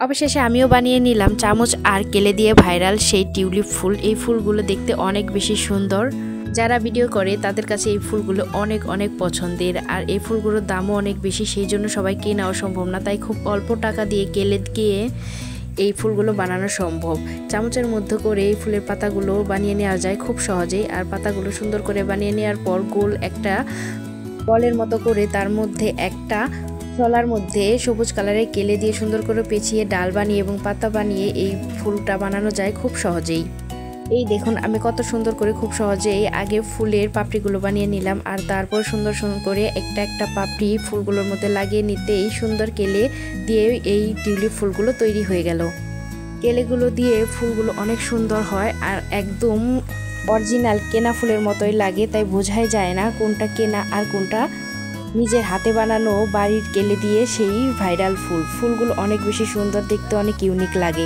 অবশেষে আমিও বানিয়ে নিলাম চামচ আর কেলে দিয়ে ভাইরাল সেই টিউলিপ ফুল। এই ফুলগুলো দেখতে অনেক বেশি সুন্দর। যারা ভিডিও করে তাদের কাছে এই ফুলগুলো অনেক অনেক পছন্দের, আর এই ফুলগুলোর দামও অনেক বেশি, সেই জন্য সবাই কেনাও সম্ভব না। তাই খুব অল্প টাকা দিয়ে কেলে দিয়ে এই ফুলগুলো বানানো সম্ভব। চামচের মধ্যে করে এই ফুলের পাতাগুলো বানিয়ে নেওয়া যায় খুব সহজেই। আর পাতাগুলো সুন্দর করে বানিয়ে নেওয়ার পর গোল একটা বলের মতো করে তার মধ্যে একটা শলার মধ্যে সবুজ কালারের কেলে দিয়ে সুন্দর করে পেঁচিয়ে ডাল বানিয়ে এবং পাতা বানিয়ে এই ফুলটা বানানো যায় খুব সহজেই। এই দেখুন আমি কত সুন্দর করে খুব সহজেই আগে ফুলের পাপড়িগুলো বানিয়ে নিলাম, আর তারপর সুন্দর সুন্দর করে একটা একটা পাপড়ি ফুলগুলোর মধ্যে লাগিয়ে নিতেই সুন্দর কেলে দিয়ে এই টিউলিপ ফুলগুলো তৈরি হয়ে গেল। কেলেগুলো দিয়ে ফুলগুলো অনেক সুন্দর হয় আর একদম অরিজিনাল কেনা ফুলের মতোই লাগে, তাই বোঝাই যায় না কোনটা কেনা আর কোনটা নিজের হাতে বানানো বাড়ির কেলে দিয়ে সেই ভাইরাল ফুল। ফুলগুলো অনেক বেশি সুন্দর, দেখতে অনেক ইউনিক লাগে।